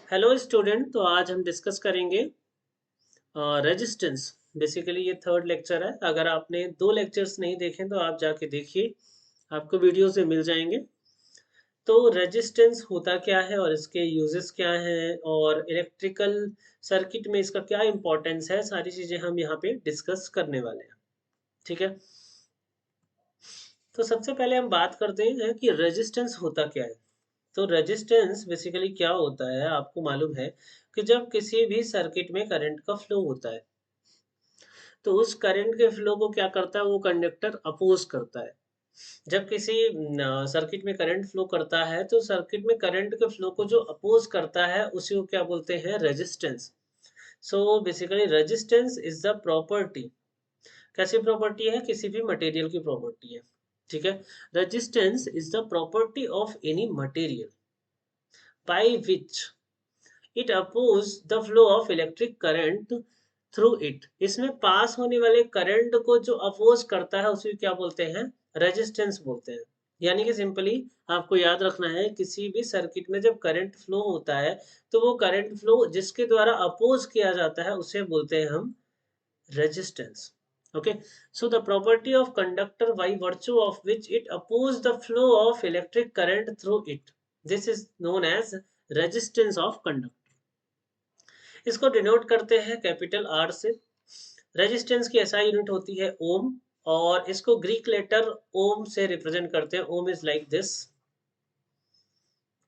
Hello student. तो आज हम डिस्कस करेंगे रेजिस्टेंस। बेसिकली ये थर्ड लेक्चर है। अगर आपने दो लेक्चर्स नहीं देखे तो आप जाके देखिए, आपको वीडियो से मिल जाएंगे। तो रेजिस्टेंस होता क्या है और इसके यूजेस क्या हैं और इलेक्ट्रिकल सर्किट में इसका क्या इंपॉर्टेंस है, सारी चीज़ें हम यहाँ पे डिस्कस करने वाले हैं। ठीक है। तो सबसे पहले हम बात करते हैं कि रेजिस्टेंस होता क्या है। तो रेजिस्टेंस बेसिकली क्या होता है, आपको मालूम है कि जब किसी भी सर्किट में करंट का फ्लो होता है तो उस करंट के फ्लो को क्या करता है, वो कंडक्टर अपोज करता है। जब किसी सर्किट में करंट फ्लो करता है तो सर्किट में करंट के फ्लो को जो अपोज करता है उसी को क्या बोलते हैं, resistance. So basically resistance is the property. कैसी प्रॉपर्टी है, किसी भी मटेरियल की प्रॉपर्टी है। ठीक है। Resistance is the property of any material by which it oppose the flow of electric current through it. इसमें पास होने वाले करंट को जो अपोज करता है उसे क्या बोलते हैं, रेजिस्टेंस बोलते हैं। यानी कि सिंपली आपको याद रखना है, किसी भी सर्किट में जब करंट फ्लो होता है तो वो करंट फ्लो जिसके द्वारा अपोज किया जाता है उसे बोलते हैं हम resistance. Okay, so the property of conductor by virtue of which it opposes the flow of electric current through it, this is known as resistance of conductor। इसको डिनोट करते हैं कैपिटल आर से। रेजिस्टेंस की SI unit होती है ओम, और इसको Greek letter ओम से रिप्रेजेंट करते हैं। ओम इज लाइक दिस।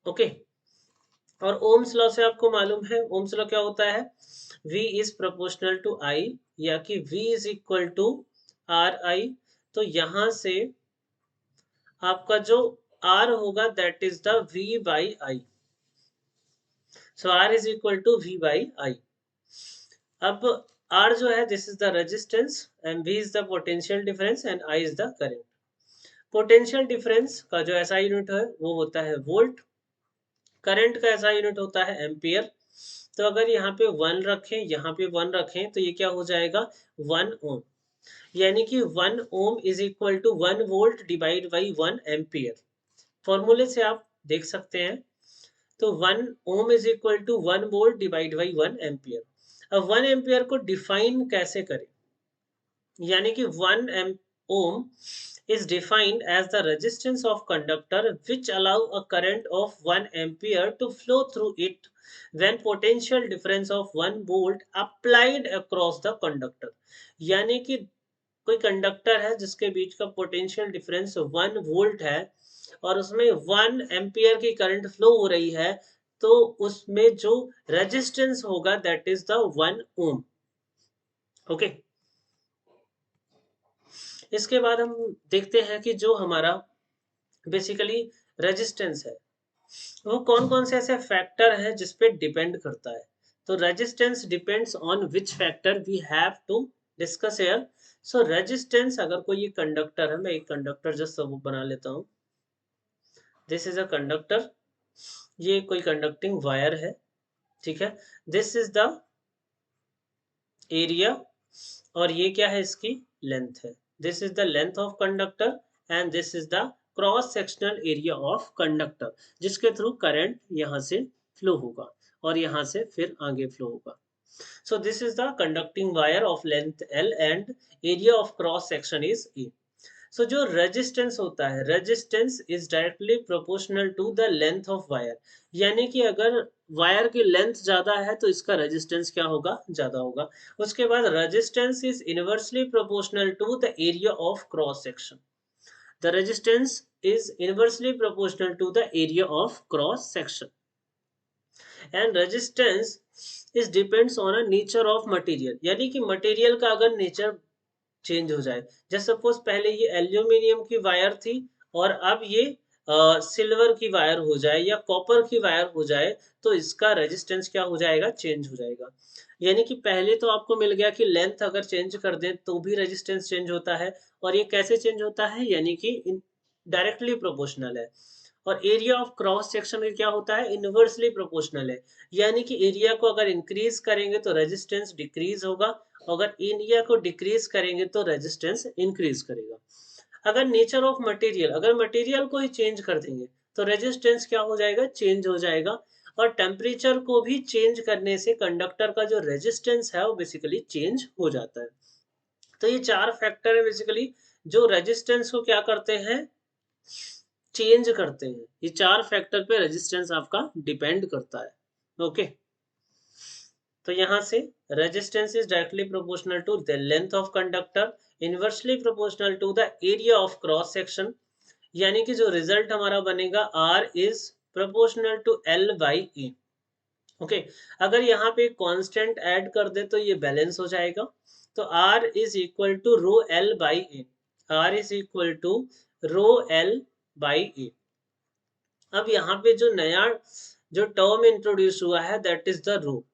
ओके। और ओम्स लॉ से आपको मालूम है, ओम्स लॉ क्या होता है, V is proportional to I, या कि V is equal to R I. तो यहां से आपका जो R होगा that is the V by I. So R is equal to V by I. अब R जो है this is the resistance and V is the potential difference and I is the current. Potential difference का जो ऐसा unit है वो होता है वोल्ट। करंट का ऐसा यूनिट होता है एम्पियर। तो अगर यहाँ पे वन रखें, यहाँ पे वन रखें तो ये क्या हो जाएगा, 1 ओम। यानी कि 1 ohm is equal to 1 volt divide by 1 ampere. फॉर्मूले से आप देख सकते हैं। तो 1 ohm is equal to 1 volt divide by 1 ampere. अब 1 एम्पियर को डिफाइन कैसे करें, यानी कि 1 ohm is defined as the resistance of conductor which allow a current of 1 ampere to flow through it when potential difference of 1 volt applied across the conductor। यानी कि कोई conductor है जिसके बीच का पोटेंशियल डिफरेंस 1 वोल्ट है और उसमें 1 ampere की करंट फ्लो हो रही है, तो उसमें जो रेजिस्टेंस होगा that is the 1 ohm. Okay. इसके बाद हम देखते हैं कि जो हमारा बेसिकली रेजिस्टेंस है वो कौन कौन से ऐसे फैक्टर है जिस पे डिपेंड करता है। तो resistance depends on which factor we have to discuss here. So resistance, अगर कोई ये कंडक्टर है, मैं एक कंडक्टर जस्ट सब बना लेता हूँ। दिस इज अ कंडक्टर, ये कोई कंडक्टिंग वायर है। ठीक है। दिस इज द एरिया, और ये क्या है, इसकी लेंथ है। This is the length of conductor and this is the cross sectional area of conductor, जिसके थ्रू करंट यहाँ से फ्लो होगा और यहाँ से फिर आगे फ्लो होगा। So this is the conducting wire of length L and area of cross section is E। So जो resistance होता है, resistance is directly proportional to the length of wire। यानी कि अगर वायर की लेंथ ज्यादा है तो इसका रेजिस्टेंस क्या होगा, ज्यादा होगा। उसके बाद resistance is inversely proportional to the area of cross section. The resistance is inversely proportional to the area of cross section. And resistance is depends on a nature of material. यानी कि material का अगर nature change हो जाए, जैसे suppose पहले ये aluminium की वायर थी और अब ये सिल्वर की वायर हो जाए या कॉपर की वायर हो जाए, तो इसका रेजिस्टेंस क्या हो जाएगा, चेंज हो जाएगा। यानी कि पहले तो आपको मिल गया कि लेंथ अगर चेंज कर दें तो भी रेजिस्टेंस चेंज होता है। और ये कैसे चेंज होता है, यानी कि डायरेक्टली प्रोपोर्शनल है। और एरिया ऑफ क्रॉस सेक्शन में क्या होता है, इनवर्सली प्रोपोर्शनल है। यानी कि एरिया को अगर इंक्रीज करेंगे तो रेजिस्टेंस डिक्रीज होगा, अगर एरिया को डिक्रीज करेंगे तो रेजिस्टेंस इंक्रीज करेगा। अगर नेचर ऑफ मटेरियल, अगर मटेरियल को ही चेंज कर देंगे तो रेजिस्टेंस क्या हो जाएगा, चेंज हो जाएगा। और टेम्परेचर को भी चेंज करने से कंडक्टर का जो रेजिस्टेंस है वो बेसिकली चेंज हो जाता है। तो ये 4 फैक्टर है बेसिकली जो रेजिस्टेंस को क्या करते हैं, चेंज करते हैं। ये 4 फैक्टर पे रेजिस्टेंस आपका डिपेंड करता है। ओके, तो यहाँ से resistance is directly proportional to the length of conductor, inversely proportional to the area of cross section, यानी कि जो रिजल्ट हमारा बनेगा R is proportional to L by E। Okay, अगर यहाँ पे कांस्टेंट ऐड कर दे तो ये बैलेंस हो जाएगा। तो R is equal to rho L by E, R is equal to rho L by E। अब यहाँ पे जो नया जो टर्म इंट्रोड्यूस हुआ है that is the rho,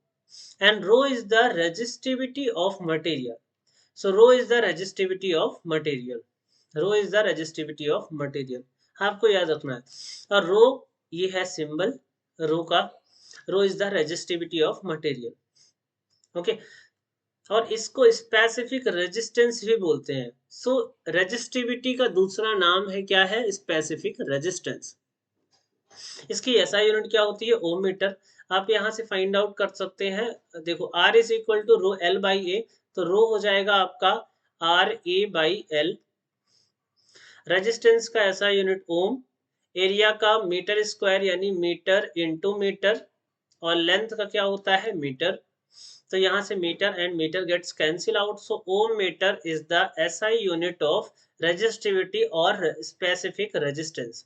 and rho is the resistivity of material. So rho is the resistivity of material, rho is the resistivity of material, आपको याद रखना है। और रो ये है सिंबल रो का, rho is the resistivity of material. Okay, और इसको स्पेसिफिक रेजिस्टेंस भी बोलते हैं। सो रेजिस्टिविटी का दूसरा नाम है क्या है, स्पेसिफिक रेजिस्टेंस। इसकी एसआई यूनिट क्या होती है, ओम मीटर। आप यहाँ से फाइंड आउट कर सकते हैं, देखो R is equal to rho L by A, तो रो हो जाएगा आपका R A by L। Resistance का ऐसा यूनिट ओम, एरिया का मीटर स्क्वायर यानी मीटर इंटू मीटर, और लेंथ का क्या होता है मीटर। तो यहाँ से metre and metre gets cancel out, so ohm metre is the SI unit of resistivity और स्पेसिफिक रेजिस्टेंस।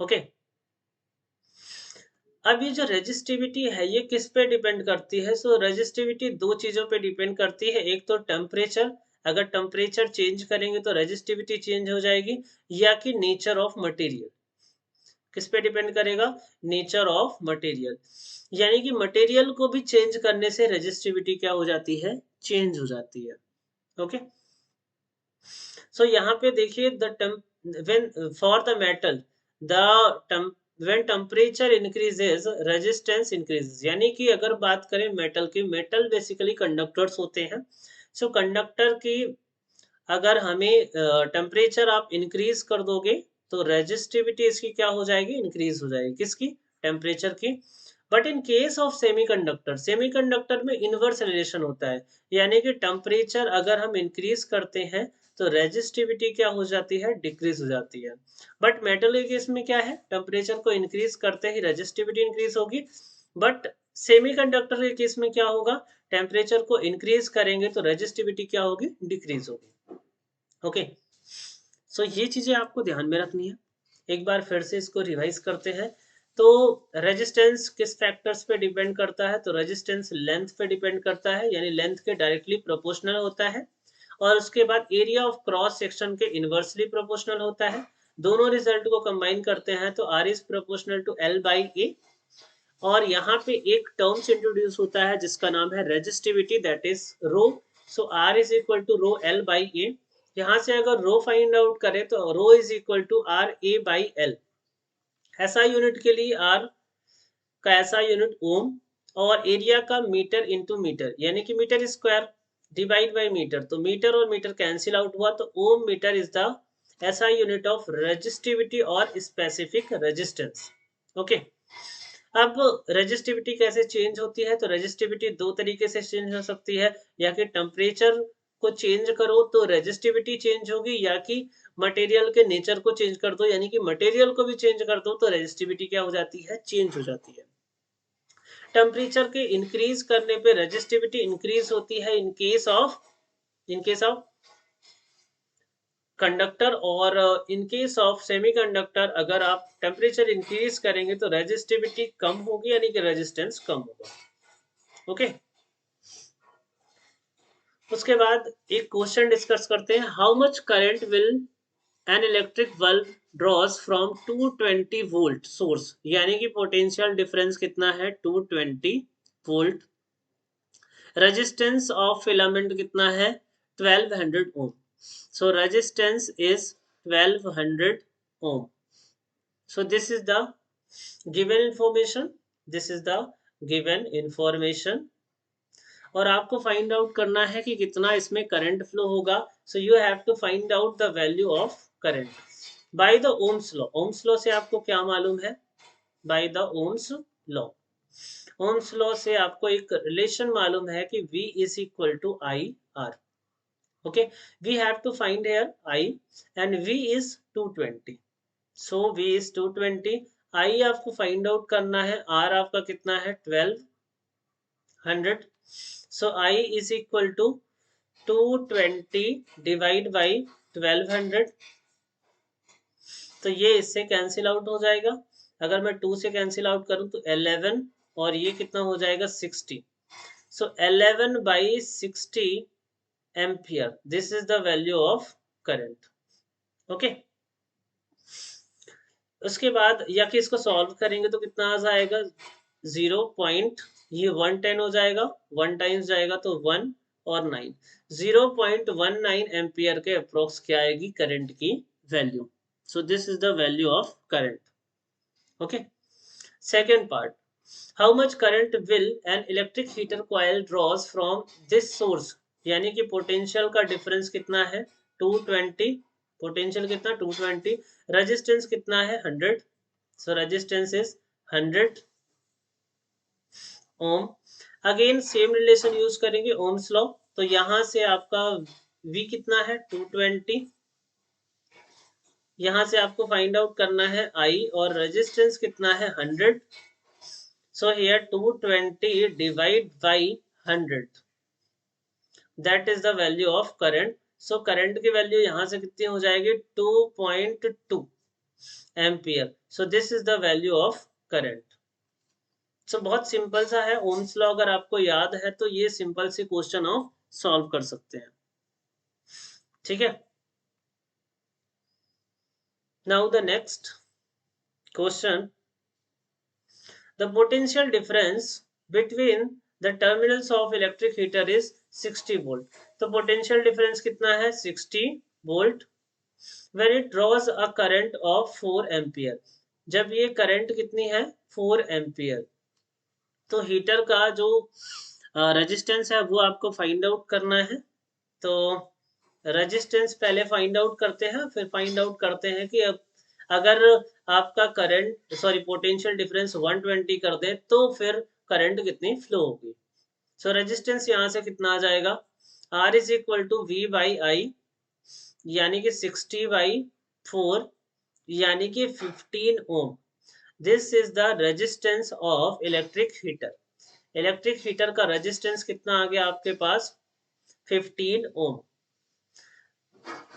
ओके, अब ये जो रेजिस्टिविटी है ये किस पे डिपेंड करती है, सो रेजिस्टिविटी दो चीजों पे डिपेंड करती है। एक तो टेम्परेचर, अगर टेम्परेचर चेंज करेंगे तो रेजिस्टिविटी चेंज हो जाएगी, या कि नेचर ऑफ मटेरियल। किस पे डिपेंड करेगा, नेचर ऑफ मटेरियल, यानी कि मटेरियल को भी चेंज करने से रेजिस्टिविटी क्या हो जाती है, चेंज हो जाती है। ओके, सो यहाँ पे देखिए the when for the metal the when temperature increases resistance increases, यानी कि अगर बात करें मेटल की, मेटल बेसिकली कंडक्टर्स होते हैं। सो कंडक्टर की अगर हमें टेम्परेचर आप इंक्रीज कर दोगे तो रेजिस्टिविटी इसकी क्या हो जाएगी, इंक्रीज हो जाएगी, किसकी, टेम्परेचर की। But in case of semiconductor, semiconductor में इनवर्स रिलेशन होता है, यानी कि टेम्परेचर अगर हम इंक्रीज करते हैं तो रेजिस्टिविटी क्या हो जाती है, डिक्रीज हो जाती है। बट मेटल के केस में क्या है, टेम्परेचर को इंक्रीज करते ही रेजिस्टिविटी इंक्रीज होगी। बट सेमीकंडक्टर के केस में क्या होगा, टेम्परेचर को इंक्रीज करेंगे तो रेजिस्टिविटी क्या होगी, डिक्रीज होगी। ओके, सो ये चीजें आपको ध्यान में रखनी है। एक बार फिर से इसको रिवाइज करते हैं। तो रेजिस्टेंस किस फैक्टर्स पे डिपेंड करता है, तो रेजिस्टेंस लेंथ पे डिपेंड करता है, यानी लेंथ के डायरेक्टली प्रोपोर्शनल होता है। और उसके बाद एरिया ऑफ क्रॉस सेक्शन के इनवर्सली प्रोपोर्शनल होता है। दोनों रिजल्ट को कंबाइन करते हैं तो R is proportional to L by A। और यहाँ पे एक टर्म्स इंट्रोड्यूस होता है जिसका नाम है resistivity, that is rho. So R is equal to rho L by A। यहाँ से अगर रो फाइंड आउट करें तो rho is equal to R A by L। ऐसा यूनिट के लिए R का ऐसा यूनिट ओम, और एरिया का मीटर इंटू मीटर, यानी कि metre square divide by metre, तो मीटर और मीटर कैंसिल आउट हुआ, तो ओम मीटर इज द ऐसा यूनिट ऑफ रेजिस्टिविटी और स्पेसिफिक रेजिस्टेंस। ओके, अब रेजिस्टिविटी कैसे चेंज होती है, तो रेजिस्टिविटी दो तरीके से चेंज हो सकती है, या कि टेम्परेचर को चेंज करो तो रेजिस्टिविटी चेंज होगी, या कि मटेरियल के नेचर को चेंज कर दो, यानी कि मटेरियल को भी चेंज कर दो तो रेजिस्टिविटी क्या हो जाती है, चेंज हो जाती है। टेम्परेचर के इंक्रीज करने पे रेजिस्टिविटी इंक्रीज होती है इन केस ऑफ कंडक्टर, और इन केस ऑफ सेमीकंडक्टर अगर आप टेम्परेचर इंक्रीज करेंगे तो रेजिस्टिविटी कम होगी, यानी कि रेजिस्टेंस कम होगा। ओके, उसके बाद एक क्वेश्चन डिस्कस करते हैं, how much current will an electric bulb draws from 220 volt source, यानी कि पोटेंशियल डिफरेंस कितना है, 220 वोल्ट। रेजिस्टेंस ऑफ फिलामेंट कितना है, 1200 ohm. So resistance is 1200 ohm. So this is the given information. This is the given information. और आपको find out करना है कि कितना इसमें करंट फ्लो होगा। So you have to find out the value of current by the Ohm's law. Ohm's law से आपको क्या मालूम है, by the Ohm's law. Ohm's law से आपको एक रिलेशन मालूम है कि V is equal to I R. Okay, we have to find here I and V is 220. So V is 220. I आपको फाइंड आउट करना है. R आपका कितना है 1200. So I is equal to 220 divide by 1200. तो ये इससे कैंसिल आउट हो जाएगा. अगर मैं 2 से कैंसिल आउट करूं तो 11 और ये कितना हो जाएगा 60. So 11 by 60 ampere. This is the value of current. Okay. उसके बाद या कि इसको सॉल्व करेंगे तो कितना आ जाएगा 0 पॉइंट, ये 110 हो जाएगा, 1 टाइम्स जाएगा तो 1 और 9, 0.19 एम्पियर के अप्रोक्स क्या आएगी करंट की value. So this is the value of current. Okay. Second part, how much current will an electric heater coil draws from this source. यानी कि पोटेंशियल का डिफरेंस कितना है 220. पोटेंशियल कितना 220. रेजिस्टेंस कितना है 100. So resistance is 100 ohm. Again same relation use करेंगे Ohm's law. तो यहां से आपका V कितना है 220. यहां से आपको फाइंड आउट करना है I और रेजिस्टेंस कितना है 100. So here 220 divide by 100. That is the value of current. So current की वैल्यू यहां से कितनी हो जाएगी 2.2 ampere. So this is the value of current. So बहुत सिंपल सा है. ओम्स लॉ अगर आपको याद है तो ये सिंपल सी क्वेश्चन ऑफ सॉल्व कर सकते हैं. ठीक है. Now the next question. The potential difference between the terminals of electric heater is 60 volt. तो potential difference कितना है 60 volt when it draws a current of 4 ampere. जब ये करंट कितनी है 4 एम्पियर. तो हीटर का जो रेजिस्टेंस है वो आपको फाइंड आउट करना है. तो रेजिस्टेंस पहले फाइंड आउट करते हैं, फिर फाइंड आउट करते हैं कि अब अगर आपका करंट पोटेंशियल डिफरेंस 120 कर दे तो फिर करंट कितनी फ्लो होगी. सो रेजिस्टेंस यहां से कितना आ जाएगा R is equal to V by I, यानी कि 60 बाई 4 यानी कि 15 ohm. This is the resistance of electric heater. Electric heater का रेजिस्टेंस कितना आ गया आपके पास 15 ओम.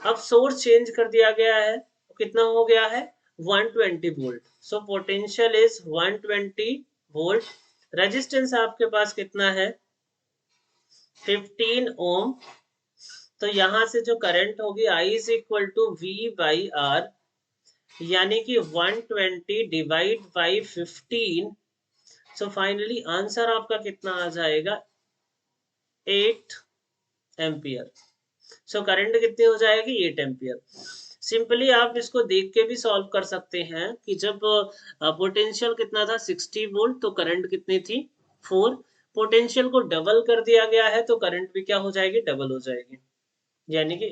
अब सोर्स चेंज कर दिया गया है तो कितना हो गया है 120 volt. So potential is 120 volt. Resistance आपके पास कितना है 15 ओम. तो यहां से जो करंट होगी I is equal to V by R, यानी कि 120 divide by 15. So finally answer आपका कितना आ जाएगा 8 एम्पियर. सो करंट कितनी हो जाएगी 8 एम्पियर. सिंपली आप इसको देख के भी सॉल्व कर सकते हैं कि जब पोटेंशियल कितना था 60 वोल्ट तो करंट कितनी थी 4. पोटेंशियल को डबल कर दिया गया है तो करंट भी क्या हो जाएगी डबल हो जाएगी, यानी कि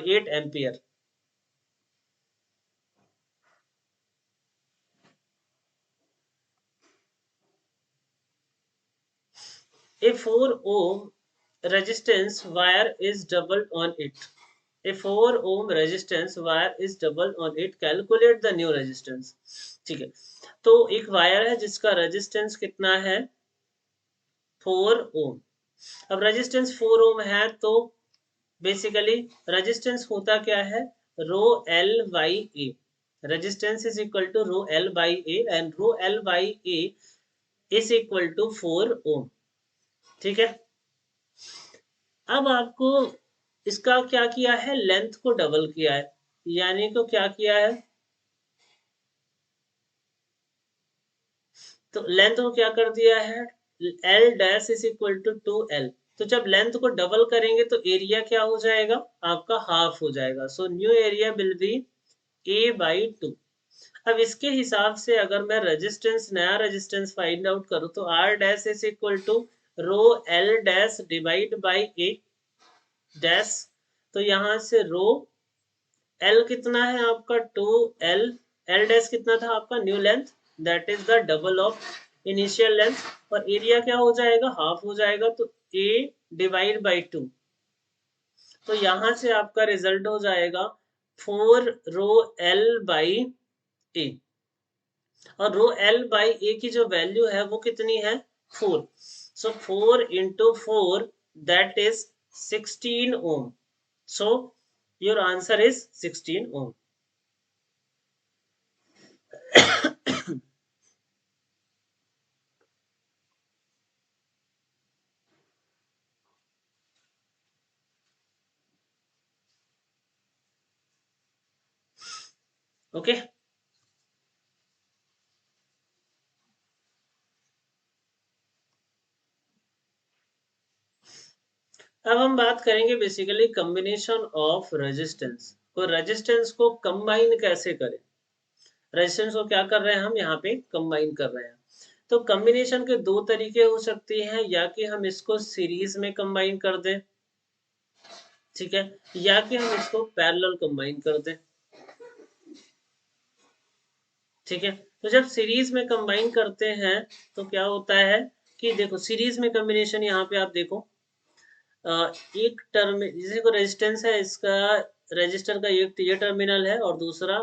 8 ampere. A 4 ohm resistance wire is doubled on it. A 4 ohm resistance wire is doubled on it. Calculate the new resistance. ठीक है. तो एक वायर है जिसका रेजिस्टेंस कितना है 4 ओम. अब रेजिस्टेंस 4 ओम है तो बेसिकली रेजिस्टेंस होता क्या है rho L by A. Resistance is equal to rho L by A and rho L by A is equal to 4 ohm. ठीक है. अब आपको इसका क्या किया है लेंथ को डबल किया है, यानी को क्या किया है तो लेंथ को क्या कर दिया है L dash is equal to 2L. तो जब लेंथ को डबल करेंगे तो एरिया क्या हो जाएगा आपका हाफ हो जाएगा. So new area will be A by 2. अब इसके हिसाब से अगर मैं रेजिस्टेंस नया रेजिस्टेंस फाइंड आउट करूं तो R dash is equal to rho L dash divide by A dash. तो यहां से रो L कितना है आपका 2L. L डैश कितना था आपका new length, that is the double of initial length, और एरिया क्या हो जाएगा, हाफ हो जाएगा, तो a डिवाइड बाई 2। तो यहां से आपका रिजल्ट हो जाएगा 4 ρ l बाई a, और रो एल बाई ए की जो वैल्यू है वो कितनी है, 4। So 4 × 4 that is 16 ohm. So your answer is 16 ohm. Okay, अब हम बात करेंगे बेसिकली कॉम्बिनेशन ऑफ रेजिस्टेंस। तो रेजिस्टेंस को कंबाइन कैसे करें, रेजिस्टेंस को क्या कर रहे हैं हम यहाँ पे कंबाइन कर रहे हैं। तो कॉम्बिनेशन के दो तरीके हो सकते हैं, या कि हम इसको सीरीज में कंबाइन कर दें, ठीक है, या कि हम इसको पैरेलल कंबाइन कर दें, ठीक है। तो जब सीरीज में कंबाइन करते हैं तो क्या होता है कि देखो सीरीज में कॉम्बिनेशन, यहाँ पे आप देखो एक टर्म, जैसे को रेजिस्टेंस है इसका, रजिस्टर का एक ये टर्मिनल है और दूसरा,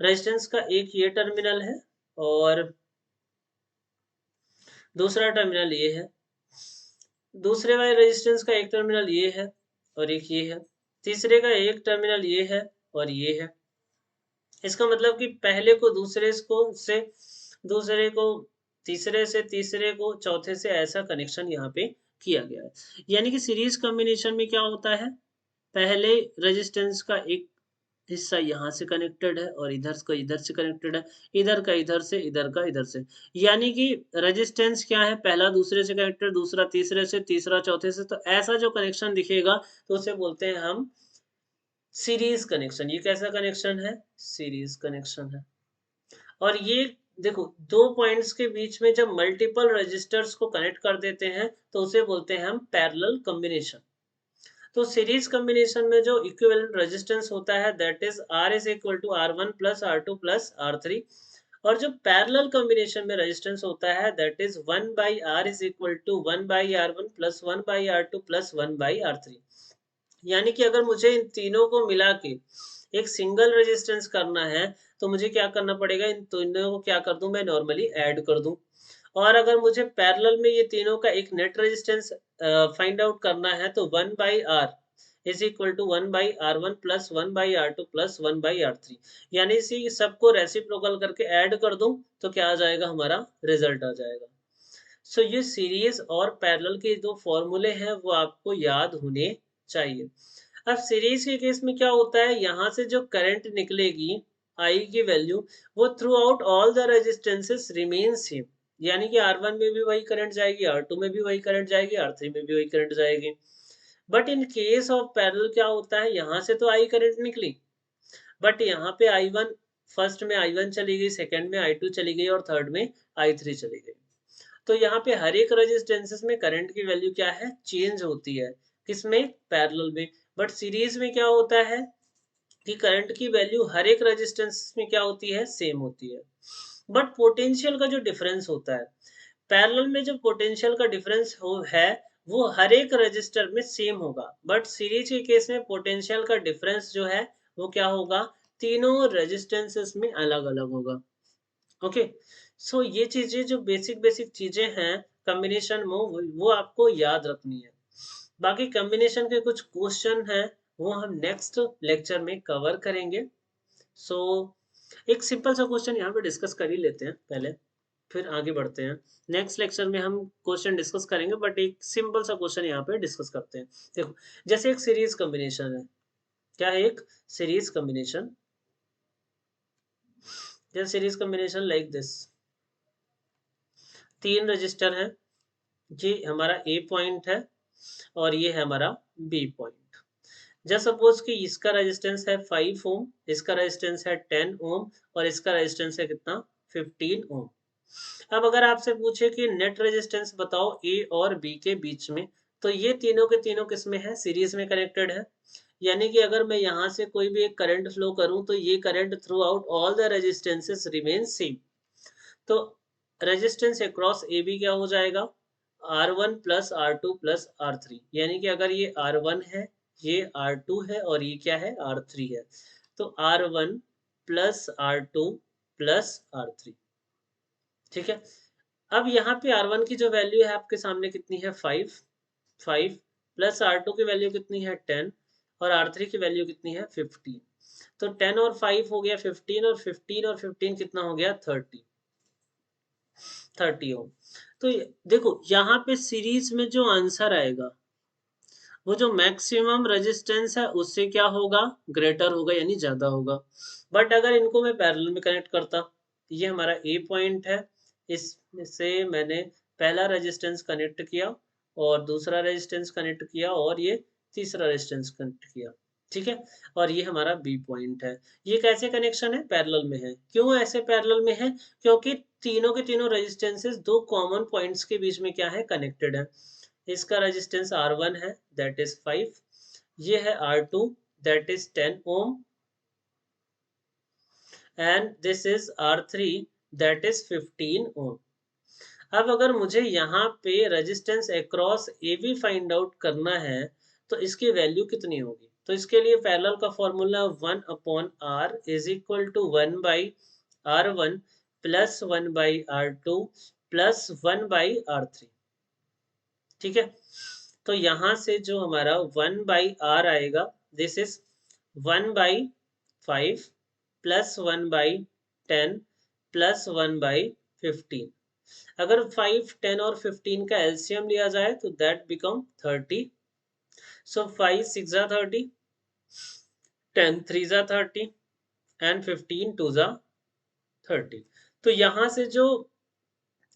रेजिस्टेंस का एक ये टर्मिनल है और दूसरा टर्मिनल ये है, दूसरे वाले रेजिस्टेंस का एक टर्मिनल ये है और एक ये है, तीसरे का एक टर्मिनल ये है और ये है। इसका मतलब कि पहले को दूसरे को से, दूसरे को तीसरे से, तीसरे को चौथे से, ऐसा कनेक्शन यहाँ पे किया गया है। यानी कि सीरीज कॉम्बिनेशन में क्या होता है, पहले रेजिस्टेंस का एक हिस्सा यहाँ से कनेक्टेड है और इधर का इधर से कनेक्टेड है, इधर का इधर से, इधर का इधर से। यानी कि रेजिस्टेंस क्या है, पहला दूसरे से कनेक्टेड, दूसरा तीसरे से, तीसरा चौथे से। तो ऐसा जो कनेक्शन दिखेगा तो उसे बोलते हैं हम सीरीज कनेक्शन। ये कैसा कनेक्शन है, सीरीज कनेक्शन है। और ये देखो दो पॉइंट्स के बीच में जब मल्टीपल रजिस्टर्स को कनेक्ट कर देते हैं तो उसे बोलते हैं हम पैरेलल कॉम्बिनेशन। तो सीरीज कॉम्बिनेशन में जो इक्विवेलेंट रेजिस्टेंस होता है that is R is equal to R1 plus R2 plus R3, और जो पैरेलल कॉम्बिनेशन में रेजिस्टेंस होता है that is 1 by R is equal to 1 by R1 plus 1 by R2 plus 1 by R3। यानी कि अगर मुझे इन तीनों को मिला के एक सिंगल रेजिस्टेंस करना है तो मुझे क्या करना पड़ेगा, इन तीनों को क्या कर दूं, मैं नॉर्मली ऐड कर दूं। और अगर मुझे पैरेलल में ये तीनों का एक नेट रेजिस्टेंस फाइंड आउट करना है तो 1 by R is equal to 1 by R1 plus 1 by R2 plus 1 by R3। यानी इसी सबको रेसिप्रोकल करके ऐड कर दूं तो क्या आ जाएगा, हमारा रिजल्ट आ जाएगा। सो ये सीरीज और पैरेलल के जो फॉर्मूले हैं वो आपको याद होने चाहिए। अब सीरीज के केस में क्या होता है, यहाँ से जो करंट निकलेगी आई की वैल्यू, वो through out all the resistances remain same. यानी कि R1 में भी वही करंट जाएगी, R2 में भी वही करंट जाएगी, R3 में भी वही करंट जाएगी। But in case of parallel क्या होता है, यहाँ से तो आई करंट निकली, बट यहाँ पे I1, फर्स्ट में I1 चली गई, सेकंड में I2 चली गई और थर्ड में I3 चली गई। तो यहाँ पे हर एक रेजिस्टेंसेस में करंट की वैल्यू क्या है, चेंज होती है, किसमें, पैरेलल में। बट सीरीज में क्या होता है कि करंट की वैल्यू हर एक रेजिस्टेंस में क्या होती है, सेम होती है। बट पोटेंशियल का जो डिफरेंस होता है, पैरेलल में जो पोटेंशियल का डिफरेंस हो है वो हर एक रजिस्टर में सेम होगा, बट सीरीज के केस में पोटेंशियल का डिफरेंस जो है वो क्या होगा, तीनों रेजिस्टेंसेस में अलग अलग होगा। ओके, सो ये चीजें जो बेसिक बेसिक चीजें हैं कॉम्बिनेशन में वो आपको याद रखनी है। बाकी कॉम्बिनेशन के कुछ क्वेश्चन हैं वो हम नेक्स्ट लेक्चर में कवर करेंगे। सो एक सिंपल सा क्वेश्चन यहाँ पे डिस्कस कर ही लेते हैं पहले, फिर आगे बढ़ते हैं। नेक्स्ट लेक्चर में हम क्वेश्चन डिस्कस करेंगे, बट एक सिंपल सा क्वेश्चन यहाँ पे डिस्कस करते हैं। देखो जैसे एक सीरीज कॉम्बिनेशन है, क्या है, एक सीरीज कॉम्बिनेशन, जैसे सीरीज कॉम्बिनेशन लाइक दिस, तीन रजिस्टर है, ये हमारा ए पॉइंट है और ये है हमारा बी पॉइंट। जब सपोज कि इसका रेजिस्टेंस है 5 ओम, इसका रेजिस्टेंस है 10 ओम और इसका रेजिस्टेंस है कितना, 15 ओम। अब अगर आपसे पूछे कि नेट रेजिस्टेंस बताओ ए और बी के बीच में, तो ये तीनों के तीनों किस में है, सीरीज में कनेक्टेड है। यानी कि अगर मैं यहाँ से कोई भी एक करंट फ्लो करूं तो ये current through out all the resistances remain same. तो रेजिस्टेंस अक्रॉस ए बी क्या हो जाएगा, R1 plus R2 plus R3, यानी कि अगर ये R1 है, ये R2 है और ये क्या है R3 है, तो R1 plus R2 plus R3। ठीक है, अब यहाँ पे R1 की जो वैल्यू है आपके सामने कितनी है 5 प्लस R2 की वैल्यू कितनी है 10 और R3 की वैल्यू कितनी है 15। तो 10 और 5 हो गया 15 और 15 और 15 कितना हो गया 30 ओम। तो देखो यहाँ पे सीरीज में जो आंसर आएगा वो जो मैक्सिमम रेजिस्टेंस है उससे क्या होगा, ग्रेटर होगा यानी ज्यादा होगा। बट अगर इनको मैं पैरेलल में कनेक्ट करता, ये हमारा ए पॉइंट है, इसमें से मैंने पहला रेजिस्टेंस कनेक्ट किया और दूसरा रेजिस्टेंस कनेक्ट किया और ये तीसरा रेजिस्टेंस कनेक्ट किया। ठीक है, और ये हमारा बी पॉइंट है। ये कैसे कनेक्शन है, पैरेलल में है। क्यों ऐसे पैरेलल में है, क्योंकि तीनों के तीनों रेजिस्टेंसेस दो कॉमन पॉइंट्स के बीच में क्या है, कनेक्टेड है। इसका रेजिस्टेंस R1 है दैट इज 5, ये है R2 that is 10 ohm and this is R3 that is 15 ohm. अब अगर मुझे यहाँ पे resistance across A B find out करना है तो इसकी वैल्यू कितनी होगी, तो इसके लिए पैरेलल का formula 1 upon R is equal to 1 by R1 plus 1 by R2 plus 1 by R3। ठीक है, तो यहां से जो हमारा 1 बाई आर आएगा this is 1 by 5 plus 1 by 10 plus 1 by 15। अगर 5, 10 और 15 का एलसीएम लिया जाए तो दैट बिकम 30। सो 5 6 जा 30, 10 3 जा 30 एंड 15 2 जा 30। तो यहां से जो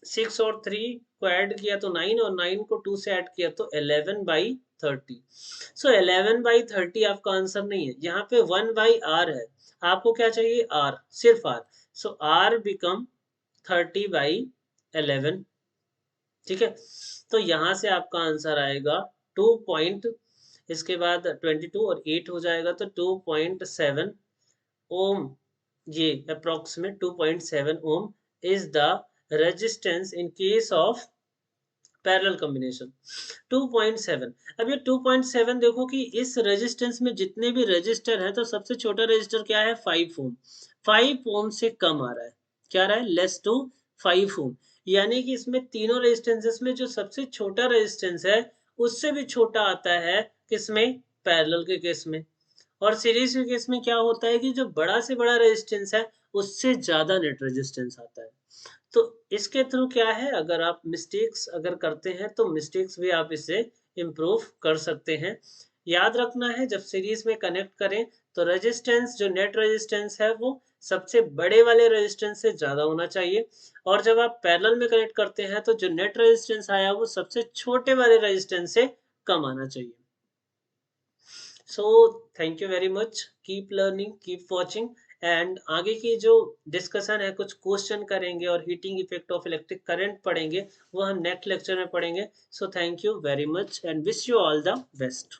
6 और 3 को ऐड किया तो 9 और 9 को 2 से ऐड किया तो 11/30। सो 11/30 आपका आंसर नहीं है, यहाँ पे 1/r है। आपको क्या चाहिए, r, सिर्फ r। सो r बिकम 30/11। ठीक है, तो यहाँ से आपका आंसर आएगा 2 पॉइंट, इसके बाद 22 और 8 हो जाएगा तो 2.7 ओम। ये approximate 2.7 ohm is the resistance in case of parallel combination. 2.7। अब ये 2.7 देखो कि इस रेजिस्टेंस में जितने भी रेजिस्टर है तो सबसे छोटा रेजिस्टर क्या है 5 ओम। 5 ओम से कम आ रहा है, क्या आ रहा है, लेस टू 5 ओम। यानी कि इसमें तीनों रेजिस्टेंसेस में जो सबसे छोटा रेजिस्टेंस है उससे भी छोटा आता है किसमें, पैरेलल के केस में। और सीरीज के केस में क्या होता है कि जो बड़ा से बड़ा रेजिस्टेंस है उससे ज्यादा नेट रेजिस्टेंस आता है। तो इसके थ्रू क्या है, अगर आप मिस्टेक्स अगर करते हैं तो मिस्टेक्स भी आप इसे इम्प्रूव कर सकते हैं। याद रखना है जब सीरीज में कनेक्ट करें तो रेजिस्टेंस, जो नेट रेजिस्टेंस है वो सबसे बड़े वाले रेजिस्टेंस से ज्यादा होना चाहिए, और जब आप पैरेलल में कनेक्ट करते हैं तो जो नेट रेजिस्टेंस आया वो सबसे छोटे वाले रेजिस्टेंस से कम आना चाहिए। So thank you very much, keep learning, keep watching. And आगे की जो डिस्कशन है, कुछ क्वेश्चन करेंगे और heating effect of electric current पढ़ेंगे, वो हम नेक्स्ट लेक्चर में पढ़ेंगे। So thank you very much and wish you all the best.